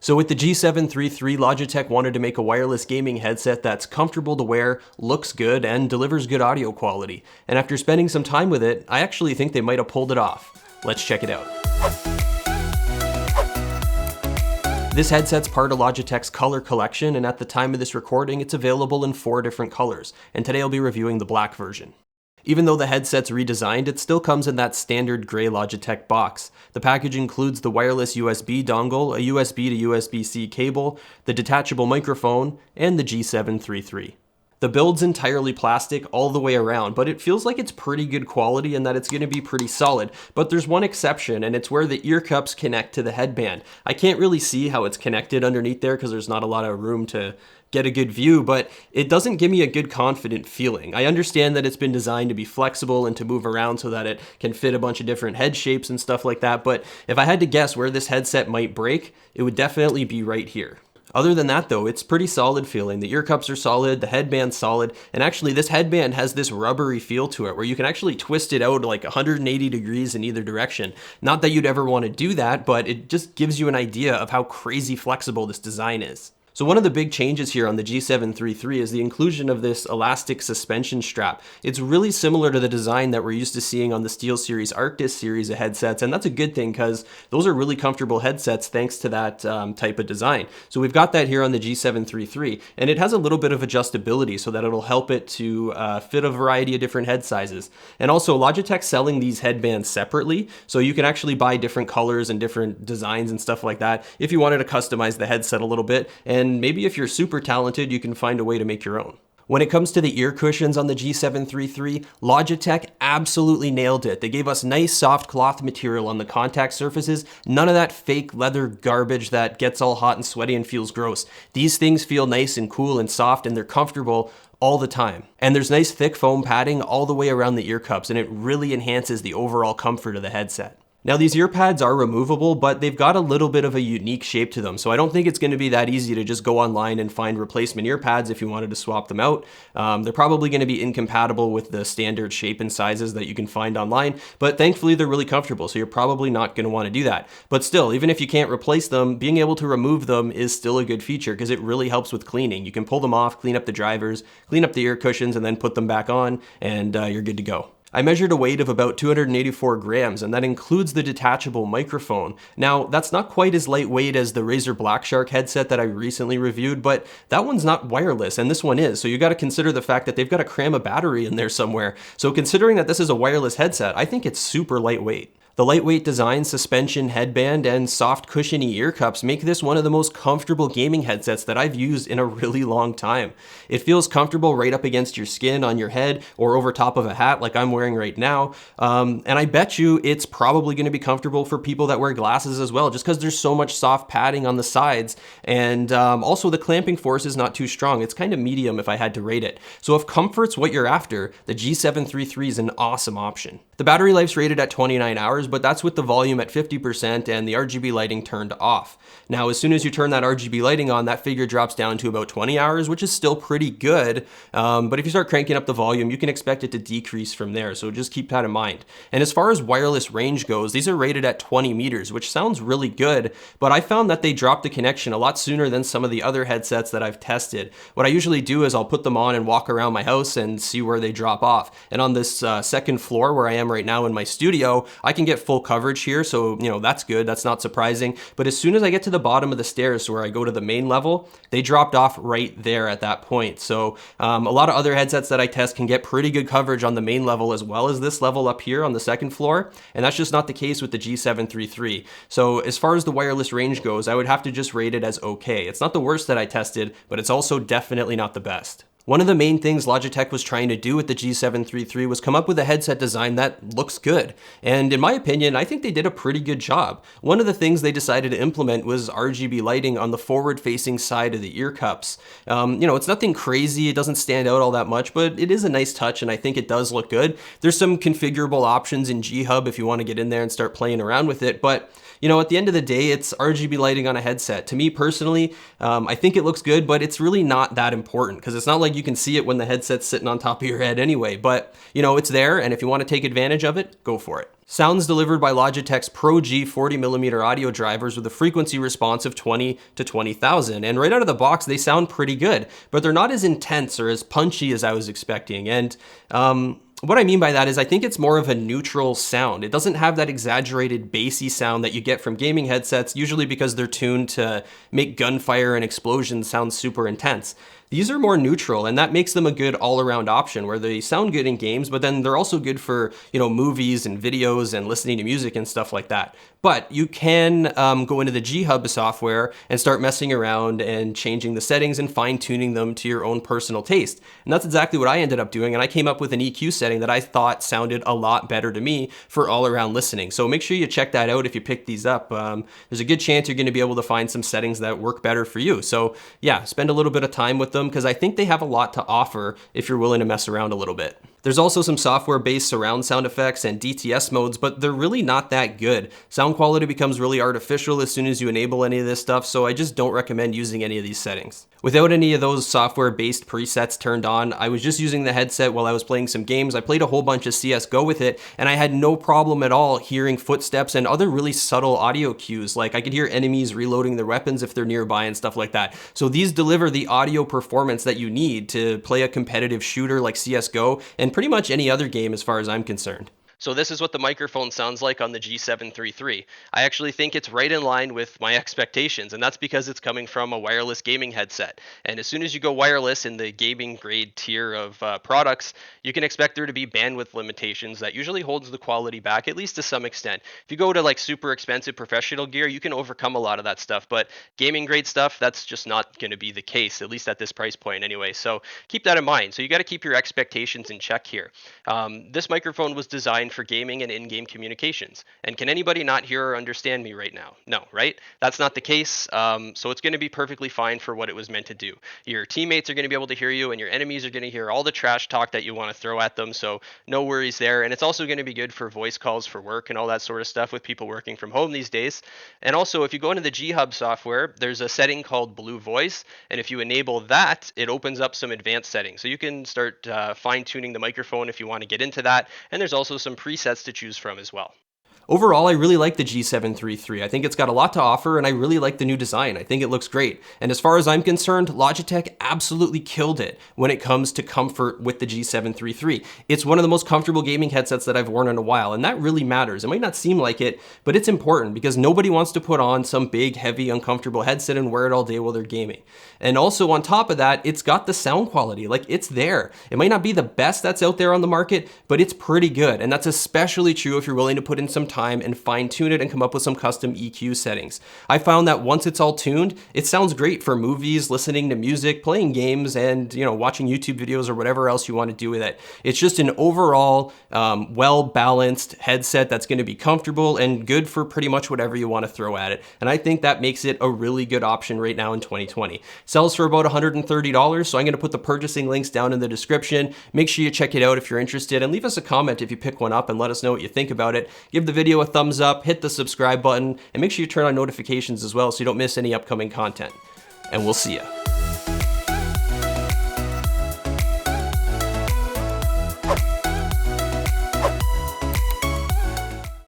So with the G733, Logitech wanted to make a wireless gaming headset that's comfortable to wear, looks good, and delivers good audio quality. And after spending some time with it, I actually think they might have pulled it off. Let's check it out. This headset's part of Logitech's color collection, and at the time of this recording, it's available in 4 different colors. And today I'll be reviewing the black version. Even though the headset's redesigned, it still comes in that standard gray Logitech box. The package includes the wireless USB dongle, a USB to USB-C cable, the detachable microphone, and the G733. The build's entirely plastic all the way around, but it feels like it's pretty good quality and that it's going to be pretty solid. But there's one exception, and it's where the ear cups connect to the headband. I can't really see how it's connected underneath there because there's not a lot of room to get a good view, but it doesn't give me a good confident feeling. I understand that it's been designed to be flexible and to move around so that it can fit a bunch of different head shapes and stuff like that, but if I had to guess where this headset might break, it would definitely be right here. Other than that though, it's pretty solid feeling. The ear cups are solid, the headband's solid, and actually this headband has this rubbery feel to it where you can actually twist it out like 180 degrees in either direction. Not that you'd ever want to do that, but it just gives you an idea of how crazy flexible this design is. So one of the big changes here on the G733 is the inclusion of this elastic suspension strap. It's really similar to the design that we're used to seeing on the SteelSeries Arctis series of headsets, and that's a good thing because those are really comfortable headsets thanks to that type of design. So we've got that here on the G733, and it has a little bit of adjustability so that it'll help it to fit a variety of different head sizes. And also Logitech's selling these headbands separately, so you can actually buy different colors and different designs and stuff like that if you wanted to customize the headset a little bit. And maybe if you're super talented, you can find a way to make your own. When it comes to the ear cushions on the G733, Logitech absolutely nailed it. They gave us nice soft cloth material on the contact surfaces, none of that fake leather garbage that gets all hot and sweaty and feels gross. These things feel nice and cool and soft, and they're comfortable all the time. And there's nice thick foam padding all the way around the ear cups, and it really enhances the overall comfort of the headset. Now these ear pads are removable, but they've got a little bit of a unique shape to them, so I don't think it's going to be that easy to just go online and find replacement ear pads if you wanted to swap them out. They're probably going to be incompatible with the standard shape and sizes that you can find online, but thankfully they're really comfortable, so you're probably not going to want to do that. But still, even if you can't replace them, being able to remove them is still a good feature because it really helps with cleaning. You can pull them off, clean up the drivers, clean up the ear cushions, and then put them back on, and you're good to go. I measured a weight of about 284 grams, and that includes the detachable microphone. Now, that's not quite as lightweight as the Razer Black Shark headset that I recently reviewed, but that one's not wireless, and this one is, so you gotta consider the fact that they've gotta cram a battery in there somewhere. So considering that this is a wireless headset, I think it's super lightweight. The lightweight design, suspension, headband, and soft cushiony ear cups make this one of the most comfortable gaming headsets that I've used in a really long time. It feels comfortable right up against your skin, on your head, or over top of a hat like I'm wearing right now. And I bet you it's probably going to be comfortable for people that wear glasses as well, just because there's so much soft padding on the sides. And also the clamping force is not too strong. It's kind of medium if I had to rate it. So if comfort's what you're after, the G733 is an awesome option. The battery life's rated at 29 hours, but that's with the volume at 50% and the RGB lighting turned off. Now, as soon as you turn that RGB lighting on, that figure drops down to about 20 hours, which is still pretty good. But if you start cranking up the volume, you can expect it to decrease from there. So just keep that in mind. And as far as wireless range goes, these are rated at 20 meters, which sounds really good, but I found that they drop the connection a lot sooner than some of the other headsets that I've tested. What I usually do is I'll put them on and walk around my house and see where they drop off. And on this second floor where I am right now in my studio, I can get full coverage here, so that's good, that's not surprising. But as soon as I get to the bottom of the stairs where I go to the main level, they dropped off right there at that point. So a lot of other headsets that I test can get pretty good coverage on the main level as well as this level up here on the second floor, and that's just not the case with the G733. So as far as the wireless range goes, I would have to just rate it as okay. It's not the worst that I tested, but it's also definitely not the best. One of the main things Logitech was trying to do with the G733 was come up with a headset design that looks good. And in my opinion, I think they did a pretty good job. One of the things they decided to implement was RGB lighting on the forward-facing side of the ear cups. It's nothing crazy, it doesn't stand out all that much, but it is a nice touch and I think it does look good. There's some configurable options in G-Hub if you want to get in there and start playing around with it, but at the end of the day, it's RGB lighting on a headset. To me personally, I think it looks good, but it's really not that important because it's not like you can see it when the headset's sitting on top of your head anyway, but it's there, and if you want to take advantage of it, go for it. Sounds delivered by Logitech's Pro G 40mm audio drivers with a frequency response of 20 to 20,000. And right out of the box, they sound pretty good, but they're not as intense or as punchy as I was expecting. And what I mean by that is I think it's more of a neutral sound. It doesn't have that exaggerated bassy sound that you get from gaming headsets, usually because they're tuned to make gunfire and explosions sound super intense. These are more neutral, and that makes them a good all-around option where they sound good in games, but then they're also good for, movies and videos and listening to music and stuff like that. But you can go into the G-Hub software and start messing around and changing the settings and fine-tuning them to your own personal taste. And that's exactly what I ended up doing, and I came up with an EQ setting that I thought sounded a lot better to me for all-around listening. So make sure you check that out if you pick these up. There's a good chance you're going to be able to find some settings that work better for you. So yeah, spend a little bit of time with them because I think they have a lot to offer if you're willing to mess around a little bit. There's also some software-based surround sound effects and DTS modes, but they're really not that good. Sound quality becomes really artificial as soon as you enable any of this stuff, so I just don't recommend using any of these settings. Without any of those software-based presets turned on, I was just using the headset while I was playing some games. I played a whole bunch of CSGO with it, and I had no problem at all hearing footsteps and other really subtle audio cues. Like I could hear enemies reloading their weapons if they're nearby and stuff like that. So these deliver the audio performance that you need to play a competitive shooter like CSGO and pretty much any other game as far as I'm concerned. So this is what the microphone sounds like on the G733. I actually think it's right in line with my expectations, and that's because it's coming from a wireless gaming headset. And as soon as you go wireless in the gaming grade tier of products, you can expect there to be bandwidth limitations that usually holds the quality back, at least to some extent. If you go to like super expensive professional gear, you can overcome a lot of that stuff, but gaming grade stuff, that's just not going to be the case, at least at this price point anyway. So keep that in mind. So you got to keep your expectations in check here. This microphone was designed for gaming and in-game communications. And can anybody not hear or understand me right now? No, right? That's not the case. So it's going to be perfectly fine for what it was meant to do. Your teammates are going to be able to hear you, and your enemies are going to hear all the trash talk that you want to throw at them. So no worries there. And it's also going to be good for voice calls for work and all that sort of stuff with people working from home these days. And also, if you go into the G-Hub software, there's a setting called Blue Voice. And if you enable that, it opens up some advanced settings. So you can start fine-tuning the microphone if you want to get into that. And there's also some presets to choose from as well. Overall, I really like the G733. I think it's got a lot to offer, and I really like the new design. I think it looks great. And as far as I'm concerned, Logitech absolutely killed it when it comes to comfort with the G733. It's one of the most comfortable gaming headsets that I've worn in a while, and that really matters. It might not seem like it, but it's important because nobody wants to put on some big, heavy, uncomfortable headset and wear it all day while they're gaming. And also on top of that, it's got the sound quality. Like, it's there. It might not be the best that's out there on the market, but it's pretty good. And that's especially true if you're willing to put in some time and fine tune it and come up with some custom EQ settings. I found that once it's all tuned, it sounds great for movies, listening to music, playing games, and watching YouTube videos or whatever else you want to do with it. It's just an overall well-balanced headset that's going to be comfortable and good for pretty much whatever you want to throw at it. And I think that makes it a really good option right now in 2020. Sells for about $130, so I'm going to put the purchasing links down in the description. Make sure you check it out if you're interested, and leave us a comment if you pick one up and let us know what you think about it. Give the video a thumbs up, hit the subscribe button, and make sure you turn on notifications as well so you don't miss any upcoming content. And we'll see ya.